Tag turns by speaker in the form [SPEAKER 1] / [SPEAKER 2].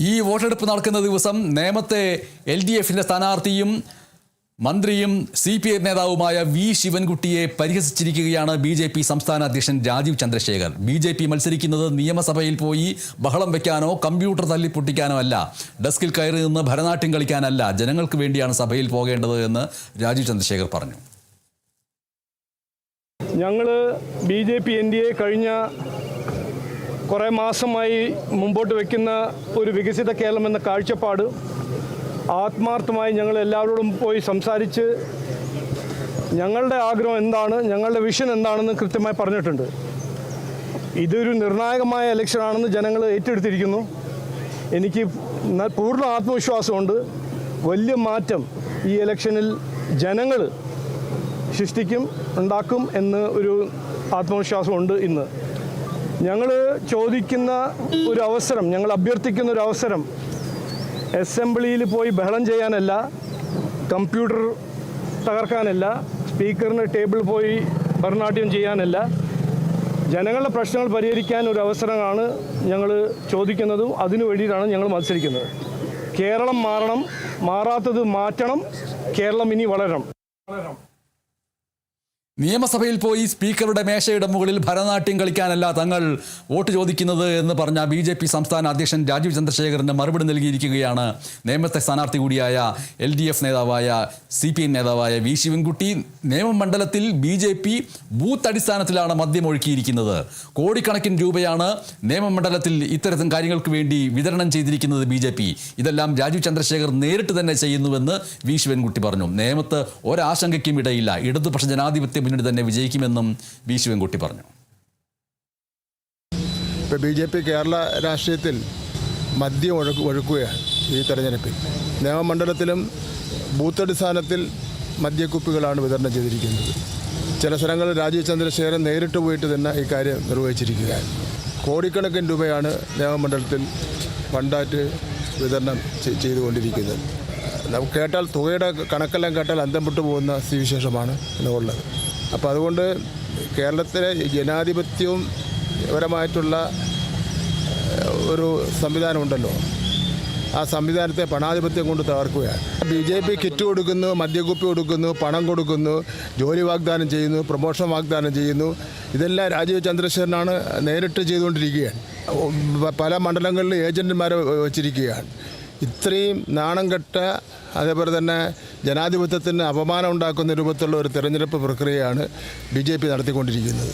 [SPEAKER 1] ഈ വോട്ടെടുപ്പ് നടക്കുന്ന ദിവസം നേമത്തെ LDFിന്റെ സ്ഥാനാർത്ഥിയും മന്ത്രിയും CPI നേതാവുമായ വി ശിവൻകുട്ടിയെ പരിഹസിച്ചിരിക്കുകയാണ് BJP സംസ്ഥാന അധ്യക്ഷൻ രാജീവ് ചന്ദ്രശേഖർ. BJP മത്സരിക്കുന്നത് നിയമസഭയിൽ പോയി ബഹളം വെക്കാനോ കമ്പ്യൂട്ടർ തല്ലിപ്പൊട്ടിക്കാനോ അല്ല, ഡെസ്കിൽ കയറി നിന്ന് ഭരതനാട്യം കളിക്കാനല്ല, ജനങ്ങൾക്ക് വേണ്ടിയാണ് സഭയിൽ പോകേണ്ടത് എന്ന് രാജീവ് ചന്ദ്രശേഖർ പറഞ്ഞു.
[SPEAKER 2] ഞങ്ങൾ BJP NDA കഴിഞ്ഞ കുറേ മാസമായി മുമ്പോട്ട് വയ്ക്കുന്ന ഒരു വികസിത കേരളം എന്ന കാഴ്ചപ്പാട് ആത്മാർത്ഥമായി ഞങ്ങൾ എല്ലാവരോടും പോയി സംസാരിച്ച് ഞങ്ങളുടെ ആഗ്രഹം എന്താണ്, ഞങ്ങളുടെ വിഷൻ എന്താണെന്ന് കൃത്യമായി പറഞ്ഞിട്ടുണ്ട്. ഇതൊരു നിർണായകമായ ഇലക്ഷനാണെന്ന് ജനങ്ങൾ ഏറ്റെടുത്തിരിക്കുന്നു. എനിക്ക് പൂർണ്ണ ആത്മവിശ്വാസമുണ്ട്. വലിയ മാറ്റം ഈ ഇലക്ഷനിൽ ജനങ്ങൾ സൃഷ്ടിക്കും, ഉണ്ടാക്കും എന്ന് ഒരു ആത്മവിശ്വാസമുണ്ട്. ഇന്ന് ഞങ്ങൾ ചോദിക്കുന്ന ഒരു അവസരം, ഞങ്ങൾ അഭ്യർത്ഥിക്കുന്ന ഒരു അവസരം അസംബ്ലിയിൽ പോയി ബഹളം ചെയ്യാനല്ല, കമ്പ്യൂട്ടർ തകർക്കാനല്ല, സ്പീക്കറിൻ്റെ ടേബിൾ പോയി ഭരതനാട്യം ചെയ്യാനല്ല, ജനങ്ങളുടെ പ്രശ്നങ്ങൾ പരിഹരിക്കാൻ ഒരു അവസരമാണ് ഞങ്ങൾ ചോദിക്കുന്നതും അതിനു വേണ്ടിയിട്ടാണ് ഞങ്ങൾ മത്സരിക്കുന്നത്. കേരളം മാറണം, മാറാത്തത് മാറ്റണം, കേരളം ഇനി വളരണം.
[SPEAKER 1] നിയമസഭയിൽ പോയി സ്പീക്കറുടെ മേശയുടെ മുകളിൽ ഭരതനാട്യം കളിക്കാനല്ല തങ്ങൾ വോട്ട് ചോദിക്കുന്നത് എന്ന് പറഞ്ഞ BJP സംസ്ഥാന അധ്യക്ഷൻ രാജീവ് ചന്ദ്രശേഖറിന് മറുപടി നൽകിയിരിക്കുകയാണ് നേമത്തെ സ്ഥാനാർത്ഥി കൂടിയായ LDF നേതാവായ CPI നേതാവായ വി ശിവൻകുട്ടി. നേമം മണ്ഡലത്തിൽ BJP ബൂത്ത് അടിസ്ഥാനത്തിലാണ് മദ്യം ഒഴുക്കിയിരിക്കുന്നത്. കോടിക്കണക്കിന് രൂപയാണ് നേമം മണ്ഡലത്തിൽ ഇത്തരത്തിൽ കാര്യങ്ങൾക്ക് വേണ്ടി വിതരണം ചെയ്തിരിക്കുന്നത് BJP. ഇതെല്ലാം രാജീവ് ചന്ദ്രശേഖർ നേരിട്ട് തന്നെ ചെയ്യുന്നുവെന്ന് വി ശിവൻകുട്ടി പറഞ്ഞു. നേമത്ത് ഒരാശങ്കയ്ക്കും ഇടയില്ല, ഇടതുപക്ഷ ജനാധിപത്യ മുന്നണി തന്നെ വിജയിക്കുമെന്നും വി ശിവൻകുട്ടി പറഞ്ഞു.
[SPEAKER 3] ഇപ്പോൾ BJP കേരള രാഷ്ട്രീയത്തിൽ മദ്യം ഒഴുക്കുകയാണ്. ഈ തെരഞ്ഞെടുപ്പിൽ നേമമണ്ഡലത്തിലും ബൂത്തടിസ്ഥാനത്തിൽ മദ്യക്കുപ്പികളാണ് വിതരണം ചെയ്തിരിക്കുന്നത്. ചില സ്ഥലങ്ങളിൽ രാജീവ് ചന്ദ്രശേഖരൻ നേരിട്ട് പോയിട്ട് തന്നെ ഈ കാര്യം നിർവഹിച്ചിരിക്കുകയാണ്. കോടിക്കണക്കിന് രൂപയാണ് നേമമണ്ഡലത്തിൽ ഫണ്ടായിട്ട് വിതരണം ചെയ്തുകൊണ്ടിരിക്കുന്നത്. നമുക്ക് കേട്ടാൽ തുകയുടെ കണക്കെല്ലാം കേട്ടാൽ അന്തം വിട്ടു പോകുന്ന സ്ഥിതിവിശേഷമാണ് ഉള്ളത്. അപ്പോൾ അതുകൊണ്ട് കേരളത്തിലെ ജനാധിപത്യവും പരമായിട്ടുള്ള ഒരു സംവിധാനമുണ്ടല്ലോ, ആ സംവിധാനത്തെ പണാധിപത്യം കൊണ്ട് തകർക്കുകയാണ്. BJP കിറ്റ് കൊടുക്കുന്നു, മദ്യക്കുപ്പി കൊടുക്കുന്നു, പണം കൊടുക്കുന്നു, ജോലി വാഗ്ദാനം ചെയ്യുന്നു, പ്രൊമോഷൻ വാഗ്ദാനം ചെയ്യുന്നു. ഇതെല്ലാം രാജീവ് ചന്ദ്രശേഖരനാണ് നേരിട്ട് ചെയ്തുകൊണ്ടിരിക്കുകയാണ്. പല മണ്ഡലങ്ങളിൽ ഏജന്റുമാരെ വച്ചിരിക്കുകയാണ്. ഇത്രയും നാണം കെട്ട, അതേപോലെ തന്നെ ജനാധിപത്യത്തിന് അപമാനം ഉണ്ടാക്കുന്ന രൂപത്തിലുള്ള ഒരു തെരഞ്ഞെടുപ്പ് പ്രക്രിയയാണ് BJP നടത്തിക്കൊണ്ടിരിക്കുന്നത്.